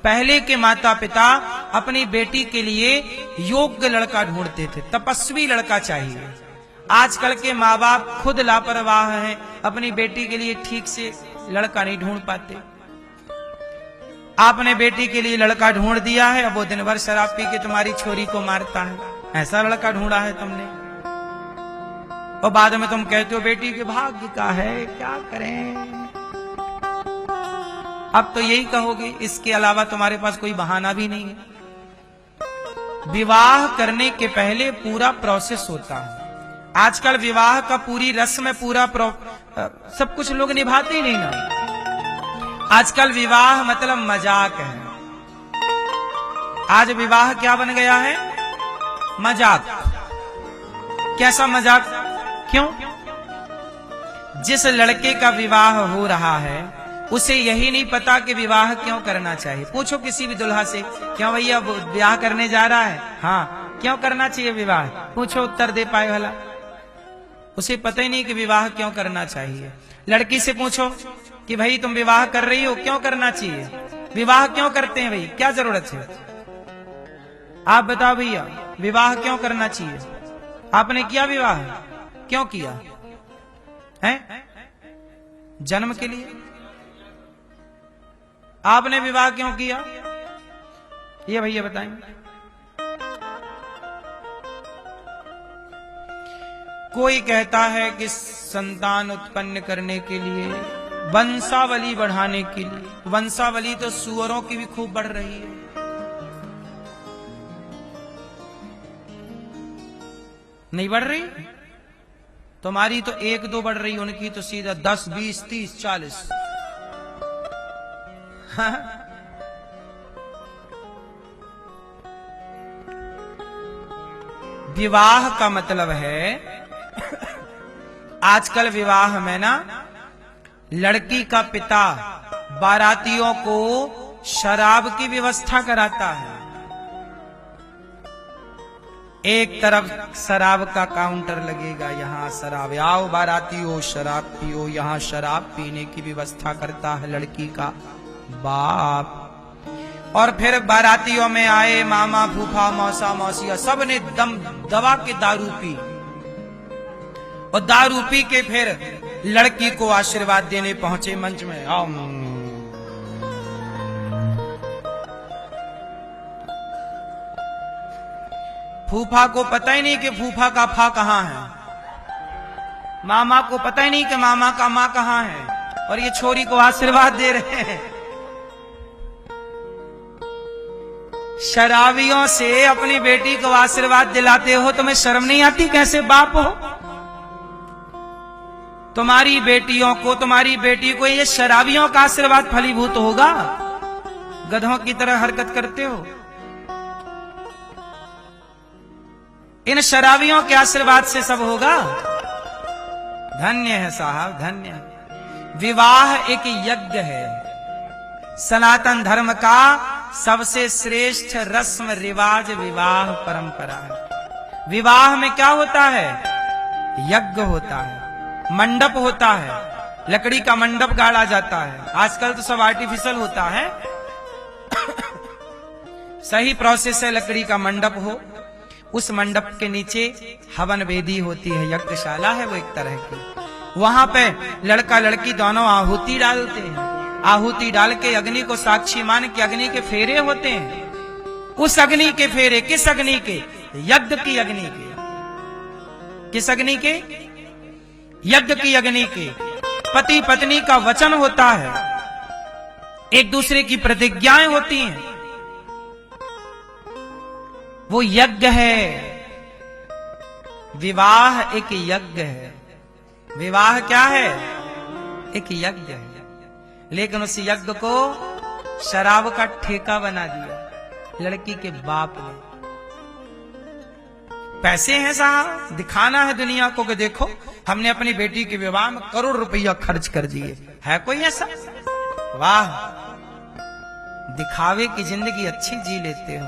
पहले के माता पिता अपनी बेटी के लिए योग्य लड़का ढूंढते थे, तपस्वी लड़का चाहिए। आजकल के माँ बाप खुद लापरवाह हैं, अपनी बेटी के लिए ठीक से लड़का नहीं ढूंढ पाते। आपने बेटी के लिए लड़का ढूंढ दिया है, अब वो दिन भर शराब पी के तुम्हारी छोरी को मारता है, ऐसा लड़का ढूंढा है तुमने। और बाद में तुम कहते हो बेटी के भाग्य का है, क्या करें। अब तो यही कहोगे, इसके अलावा तुम्हारे पास कोई बहाना भी नहीं है। विवाह करने के पहले पूरा प्रोसेस होता है। आजकल विवाह का पूरी रस्म पूरा सब कुछ लोग निभाते ही नहीं ना। आजकल विवाह मतलब मजाक है। आज विवाह क्या बन गया है? मजाक। कैसा मजाक? क्यों? जिस लड़के का विवाह हो रहा है उसे यही नहीं पता कि विवाह क्यों करना चाहिए। पूछो किसी भी दुल्हा से, क्यों भैया ब्याह करने जा रहा है? हाँ, क्यों करना चाहिए विवाह? पूछो, उत्तर दे पाए भला? उसे पता ही नहीं कि विवाह क्यों करना चाहिए। लड़की से पूछो कि भाई तुम विवाह कर रही हो, क्यों करना चाहिए? विवाह क्यों करते हैं भाई, क्या जरूरत है? आप बताओ भैया, विवाह क्यों करना चाहिए? आपने किया विवाह? क्यों किया है? जन्म के लिए। आपने विवाह क्यों किया? ये भैया बताएंगे। कोई कहता है कि संतान उत्पन्न करने के लिए, वंशावली बढ़ाने के लिए। वंशावली तो सुअरों की भी खूब बढ़ रही है। नहीं बढ़ रही? तुम्हारी तो 1-2 बढ़ रही, उनकी तो सीधा 10, 20, 30, 40। विवाह का मतलब है, आजकल विवाह में ना लड़की का पिता बारातियों को शराब की व्यवस्था कराता है। एक तरफ शराब का काउंटर लगेगा, यहां शराब, आओ बारातियों शराब पियो, यहां शराब पीने की व्यवस्था करता है लड़की का बाप। और फिर बारातियों में आए मामा फूफा मौसा मौसिया, सब ने दम दबा के दारू पी, और दारू पी के फिर लड़की को आशीर्वाद देने पहुंचे मंच में। फूफा को पता ही नहीं कि फूफा का फा कहां है, मामा को पता ही नहीं कि मामा का मां कहां है, और ये छोरी को आशीर्वाद दे रहे हैं। शराबियों से अपनी बेटी को आशीर्वाद दिलाते हो, तुम्हें शर्म नहीं आती? कैसे बाप हो? तुम्हारी बेटियों को, तुम्हारी बेटी को ये शराबियों का आशीर्वाद फलीभूत होगा? गधों की तरह हरकत करते हो। इन शराबियों के आशीर्वाद से सब होगा? धन्य है साहब, धन्य है। विवाह एक यज्ञ है। सनातन धर्म का सबसे श्रेष्ठ रस्म रिवाज विवाह परंपरा है। विवाह में क्या होता है? यज्ञ होता है, मंडप होता है, लकड़ी का मंडप गाड़ा जाता है। आजकल तो सब आर्टिफिशियल होता है। सही प्रोसेस है, लकड़ी का मंडप हो, उस मंडप के नीचे हवन वेदी होती है, यज्ञशाला है वो एक तरह की। वहां पे लड़का लड़की दोनों आहुति डालते हैं। आहुति डाल के अग्नि को साक्षी मान के अग्नि के फेरे होते हैं। उस अग्नि के फेरे, किस अग्नि के? यज्ञ की अग्नि के। किस अग्नि के? यज्ञ की अग्नि के। पति पत्नी का वचन होता है, एक दूसरे की प्रतिज्ञाएं होती हैं, वो यज्ञ है। विवाह एक यज्ञ है। विवाह क्या है? एक यज्ञ है। लेकिन उस यज्ञ को शराब का ठेका बना दिया लड़की के बाप ने। पैसे हैं साहब, दिखाना है दुनिया को कि देखो हमने अपनी बेटी के विवाह में करोड़ रुपया खर्च कर दिए। है कोई ऐसा? वाह, दिखावे की जिंदगी अच्छी जी लेते हो।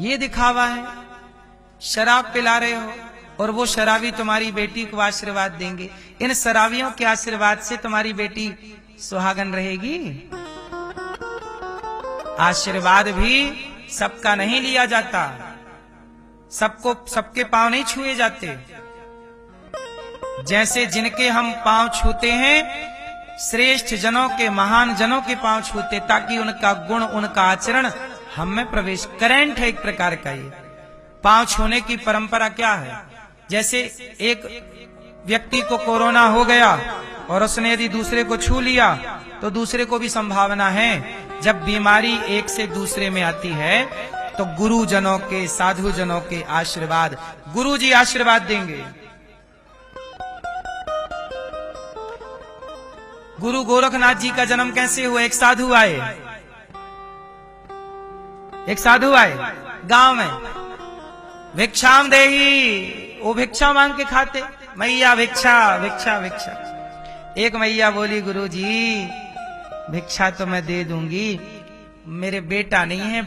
ये दिखावा है। शराब पिला रहे हो और वो शराबी तुम्हारी बेटी को आशीर्वाद देंगे। इन शराबियों के आशीर्वाद से तुम्हारी बेटी सुहागन रहेगी। आशीर्वाद भी सबका नहीं लिया जाता, सबको सबके पांव नहीं छुए जाते। जैसे जिनके हम पांव छूते हैं, श्रेष्ठ जनों के, महान जनों के पांव छूते, ताकि उनका गुण, उनका आचरण हम में प्रवेश। करंट है एक प्रकार का ये। पांव छूने की परंपरा क्या है? जैसे एक व्यक्ति को कोरोना हो गया और उसने यदि दूसरे को छू लिया तो दूसरे को भी संभावना है, जब बीमारी एक से दूसरे में आती है तो गुरुजनों के, साधु जनों के आशीर्वाद, गुरु जी आशीर्वाद देंगे। गुरु गोरखनाथ जी का जन्म कैसे हुआ? एक साधु आए, एक साधु आए गांव में, भिक्षाम देही, वो भिक्षा मांग के खाते, मैया भिक्षा भिक्षा भिक्षा। एक मैया बोली, गुरु जी भिक्षा तो मैं दे दूंगी, मेरे बेटा नहीं है,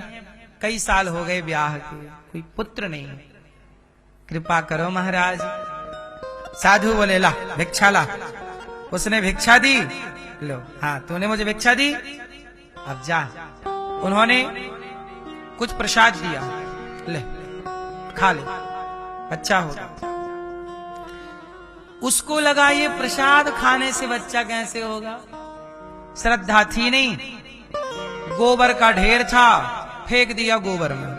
कई साल हो गए ब्याह के, कोई पुत्र नहीं है, कृपा करो महाराज। साधु बोले, ला भिक्षा ला। उसने भिक्षा दी, लो, हाँ तूने मुझे भिक्षा दी, अब जा। उन्होंने कुछ प्रसाद दिया, ले खा ले, अच्छा होगा। उसको लगा ये प्रसाद खाने से बच्चा कैसे होगा, श्रद्धा थी नहीं। गोबर का ढेर था, फेंक दिया गोबर में,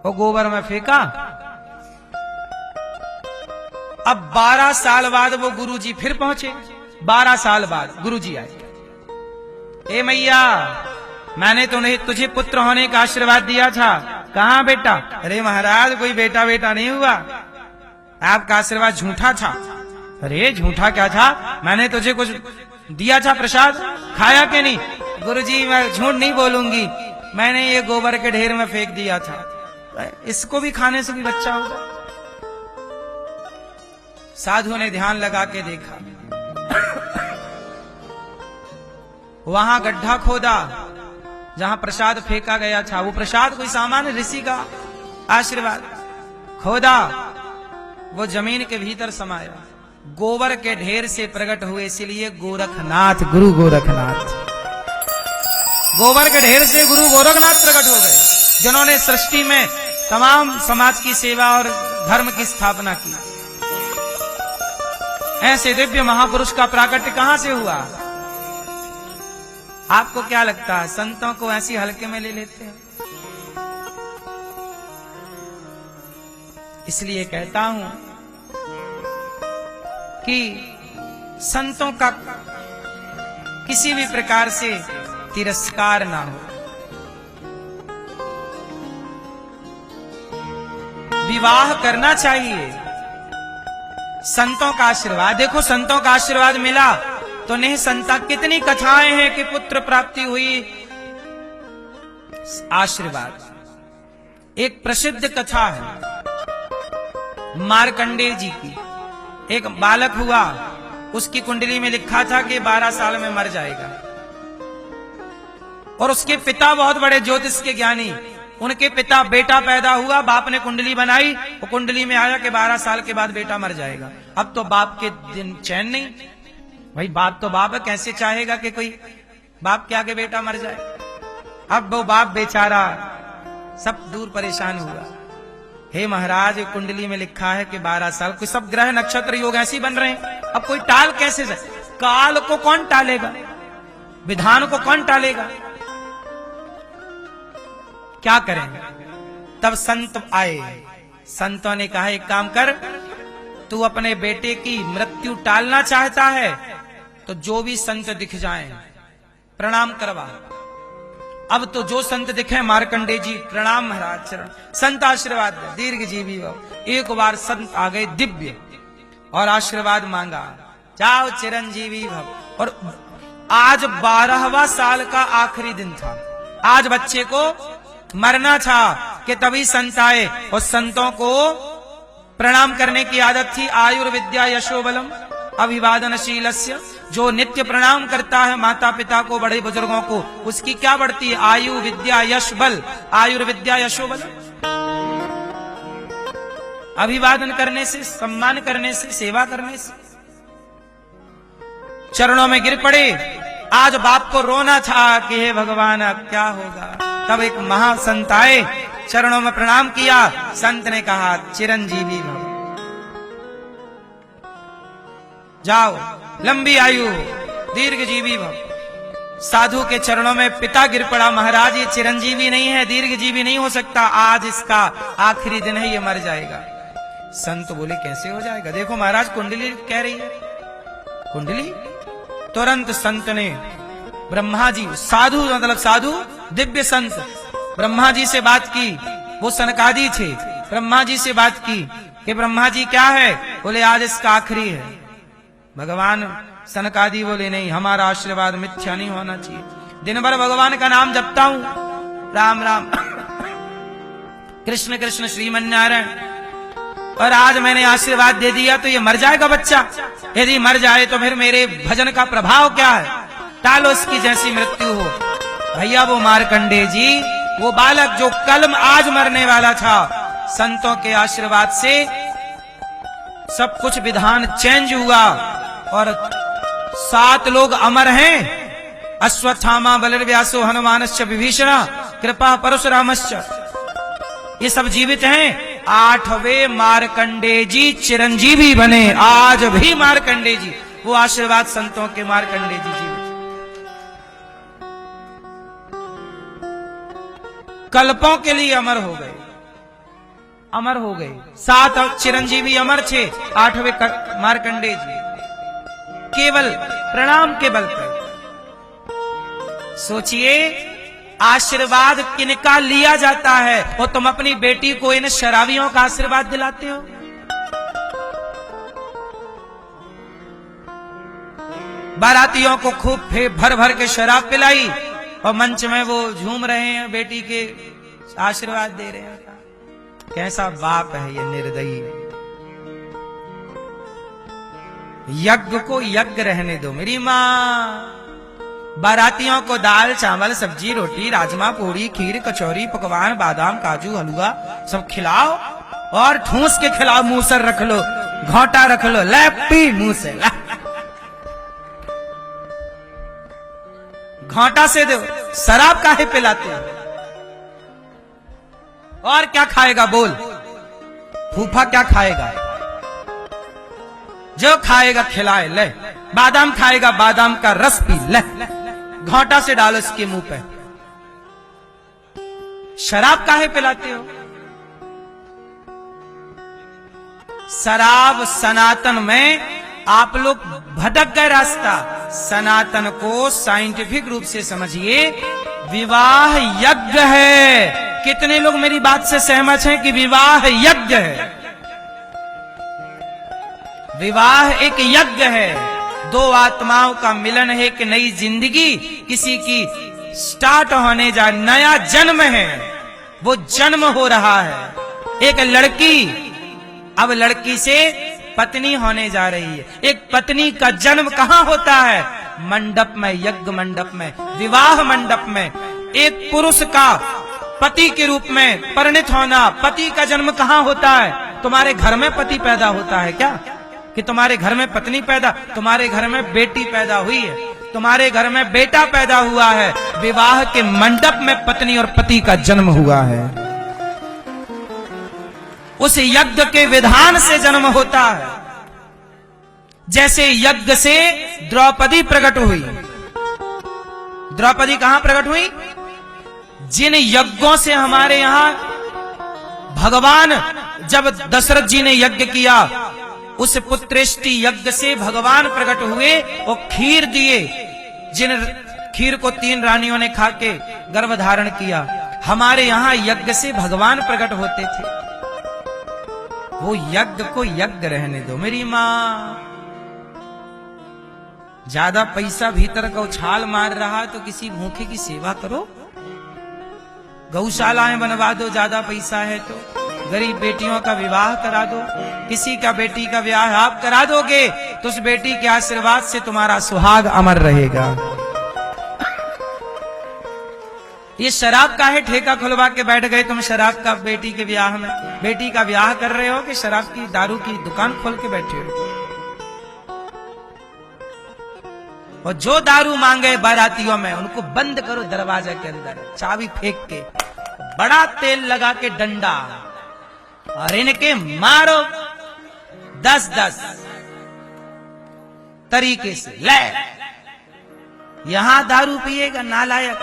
वो गोबर में फेंका। अब 12 साल बाद वो गुरुजी फिर पहुंचे, 12 साल बाद गुरुजी आए। ए मैया, मैंने तुझे पुत्र होने का आशीर्वाद दिया था, कहां बेटा? अरे महाराज कोई बेटा बेटा नहीं हुआ, आपका आशीर्वाद झूठा था। अरे झूठा क्या था? मैंने तुझे कुछ दिया था प्रसाद, खाया कि नहीं? गुरुजी मैं झूठ नहीं बोलूंगी, मैंने ये गोबर के ढेर में फेंक दिया था, इसको भी खाने से भी बच्चा होगा। साधु ने ध्यान लगा के देखा, वहां गड्ढा खोदा जहां प्रसाद फेंका गया था, वो प्रसाद कोई सामान्य ऋषि का आशीर्वाद, खोदा, वो जमीन के भीतर समाया, गोबर के ढेर से प्रकट हुए, इसलिए गोरखनाथ, गुरु गोरखनाथ। गोबर के ढेर से गुरु गोरखनाथ प्रकट हो गए, जिन्होंने सृष्टि में तमाम समाज की सेवा और धर्म की स्थापना की। ऐसे दिव्य महापुरुष का प्राकट्य कहां से हुआ? आपको क्या लगता है, संतों को ऐसी हल्के में ले लेते हैं? इसलिए कहता हूं कि संतों का किसी भी प्रकार से तिरस्कार ना हो। विवाह करना चाहिए, संतों का आशीर्वाद देखो, संतों का आशीर्वाद मिला तो नहीं संता, कितनी कथाएं हैं कि पुत्र प्राप्ति हुई, आशीर्वाद। एक प्रसिद्ध कथा है मार्कंडेय जी की। एक बालक हुआ, उसकी कुंडली में लिखा था कि 12 साल में मर जाएगा, और उसके पिता बहुत बड़े ज्योतिष के ज्ञानी, उनके पिता, बेटा पैदा हुआ, बाप ने कुंडली बनाई, वो कुंडली में आया कि 12 साल के बाद बेटा मर जाएगा। अब तो बाप के दिन चैन नहीं, भाई बाप तो बाप है, कैसे चाहेगा कि कोई बाप के आगे बेटा मर जाए। अब वो बाप बेचारा सब दूर परेशान हुआ, हे महाराज कुंडली में लिखा है कि 12 साल, कोई सब ग्रह नक्षत्र योग ऐसे ही बन रहे हैं, अब कोई टाल कैसे जाए? काल को कौन टालेगा, विधान को कौन टालेगा, क्या करेंगे? तब संत आए, संतों ने कहा एक काम कर, तू अपने बेटे की मृत्यु टालना चाहता है तो जो भी संत दिख जाएं प्रणाम करवा। अब तो जो संत दिखे, मार्कंडेय जी प्रणाम महाराज, चरण, संत आशीर्वाद दीर्घ जीवी हो। एक बार संत आ गए दिव्य और आशीर्वाद मांगा, जाओ चिरंजीवी भव। और आज 12वां साल का आखिरी दिन था, आज बच्चे को मरना था कि तभी संत आए, और संतों को प्रणाम करने की आदत थी। आयुर्विद्या यशोबलम अभिवादनशीलस्य, जो नित्य प्रणाम करता है माता पिता को, बड़े बुजुर्गों को, उसकी क्या बढ़ती है? आयु विद्या यश बल, आयुर्विद्या यशोबल। अभिवादन करने से, सम्मान करने से, सेवा करने से। चरणों में गिर पड़े। आज बाप को रोना था कि हे भगवान अब क्या होगा। तब एक महासंत आए, चरणों में प्रणाम किया। संत ने कहा चिरंजीवी भव, जाओ लंबी आयु दीर्घजीवी भव। साधु के चरणों में पिता गिर पड़ा, महाराज ये चिरंजीवी नहीं है, दीर्घजीवी नहीं हो सकता, आज इसका आखिरी दिन है, ये मर जाएगा। संत बोले कैसे हो जाएगा, देखो महाराज कुंडली कह रही है। कुंडली तुरंत संत ने ब्रह्मा जी, साधु मतलब साधु दिव्य संत, ब्रह्मा जी से बात की। वो सनकादि थे, ब्रह्मा जी से बात की कि ब्रह्मा जी क्या है। बोले आज इसका आखिरी है। भगवान सनकादि बोले नहीं, हमारा आशीर्वाद मिथ्या नहीं होना चाहिए। दिन भर भगवान का नाम जपता हूं, राम राम कृष्ण कृष्ण श्रीमन्नारायण, और आज मैंने आशीर्वाद दे दिया तो ये मर जाएगा बच्चा। यदि मर जाए तो फिर मेरे भजन का प्रभाव क्या है, टालो इसकी जैसी मृत्यु हो। भैया वो मार्कंडे जी, वो बालक जो कल आज मरने वाला था, संतों के आशीर्वाद से सब कुछ विधान चेंज हुआ और 7 लोग अमर हैं। अश्वत्थामा बलर्व्यासो हनुमानश्च विभीषण कृपा परशुरामश्च, ये सब जीवित हैं। 8वें मार्कंडे जी चिरंजीवी बने। आज भी मार्कंडे जी, वो आशीर्वाद संतों के, मार्कंडे जी जीवित। कल्पों के लिए अमर हो गए, अमर हो गए। 7 चिरंजीवी अमर थे, 8वें मार्कंडे जी केवल प्रणाम के बल पर। सोचिए आशीर्वाद किनका लिया जाता है, और तुम अपनी बेटी को इन शराबियों का आशीर्वाद दिलाते हो। बारातियों को खूब भर भर के शराब पिलाई और मंच में वो झूम रहे हैं, बेटी के आशीर्वाद दे रहे हैं। कैसा बाप है ये निर्दयी। यज्ञ को यज्ञ रहने दो मेरी माँ। बारातियों को दाल चावल सब्जी रोटी राजमा पूरी खीर कचौरी पकवान बादाम काजू हलवा सब खिलाओ, और ठूस के खिलाओ, मुंह से रख लो, घोटा रख लो, ले पी मुंह से, घोटा से दो। शराब काहे पिलाते हो? और क्या खाएगा बोल, फूफा क्या खाएगा? जो खाएगा खिलाए, ले। बादाम खाएगा बादाम का रस पी, ले, घोटा से डालो इसके मुंह पे। शराब काहे पिलाते हो? शराब सनातन में आप लोग भटक गए रास्ता। सनातन को साइंटिफिक रूप से समझिए, विवाह यज्ञ है। कितने लोग मेरी बात से सहमत हैं कि विवाह यज्ञ है? विवाह एक यज्ञ है, 2 आत्माओं का मिलन है, एक नई जिंदगी किसी की स्टार्ट होने जा, नया जन्म है, वो जन्म हो रहा है। एक लड़की अब लड़की से पत्नी होने जा रही है। एक पत्नी का जन्म कहाँ होता है? मंडप में, यज्ञ मंडप में, विवाह मंडप में। एक पुरुष का पति के रूप में परिणित होना, पति का जन्म कहाँ होता है? तुम्हारे घर में पति पैदा होता है क्या? कि तुम्हारे घर में पत्नी पैदा, तुम्हारे घर में बेटी पैदा हुई है, तुम्हारे घर में बेटा पैदा हुआ है। विवाह के मंडप में पत्नी और पति का जन्म हुआ है। उस यज्ञ के विधान से जन्म होता है। जैसे यज्ञ से द्रौपदी प्रकट हुई। द्रौपदी कहां प्रकट हुई? जिन यज्ञों से हमारे यहां भगवान, जब दशरथ जी ने यज्ञ किया, उस पुत्रेष्टि यज्ञ से भगवान प्रकट हुए और खीर दिए। जिन खीर को 3 रानियों ने खाके गर्भ धारण किया। हमारे यहां यज्ञ से भगवान प्रकट होते थे। वो यज्ञ को यज्ञ रहने दो मेरी माँ। ज्यादा पैसा भीतर का उछाल मार रहा तो किसी भूखे की सेवा करो, गौशालाएं बनवा दो, ज्यादा पैसा है तो गरीब बेटियों का विवाह करा दो। किसी का बेटी का विवाह आप करा दोगे तो उस बेटी के आशीर्वाद से तुम्हारा सुहाग अमर रहेगा। ये शराब का है ठेका खुलवा के बैठ गए तुम शराब का बेटी के ब्याह में? बेटी का ब्याह कर रहे हो कि शराब की दारू की दुकान खोल के बैठे हो? और जो दारू मांगे बारातियों में उनको बंद करो दरवाजे के अंदर, चाबी फेंक के, बड़ा तेल लगा के डंडा, और इनके मारो 10-10 तरीके से। ले यहां दारू पिएगा नालायक,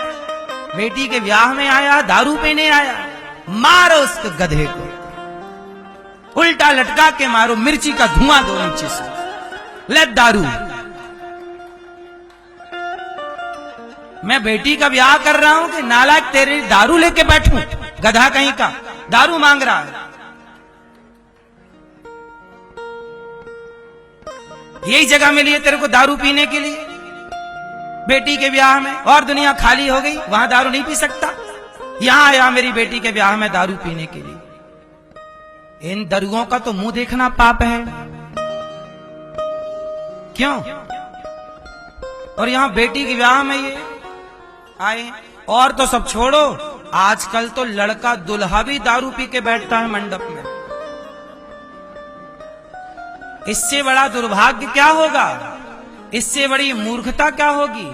बेटी के ब्याह में आया दारू पीने आया, मारो उसके गधे को, उल्टा लटका के मारो, मिर्ची का धुआं दो नीचे से। ले दारू, मैं बेटी का ब्याह कर रहा हूं कि नालायक तेरे दारू लेके बैठूं, गधा कहीं का, दारू मांग रहा है। यही जगह मिली है तेरे को दारू पीने के लिए बेटी के ब्याह में, और दुनिया खाली हो गई, वहां दारू नहीं पी सकता, यहां आया मेरी बेटी के ब्याह में दारू पीने के लिए। इन दरुओं का तो मुंह देखना पाप है, क्यों? और यहां बेटी के ब्याह में ये आए। और तो सब छोड़ो, आजकल तो लड़का दुल्हा भी दारू पी के बैठता है मंडप में। इससे बड़ा दुर्भाग्य क्या होगा, इससे बड़ी मूर्खता क्या होगी?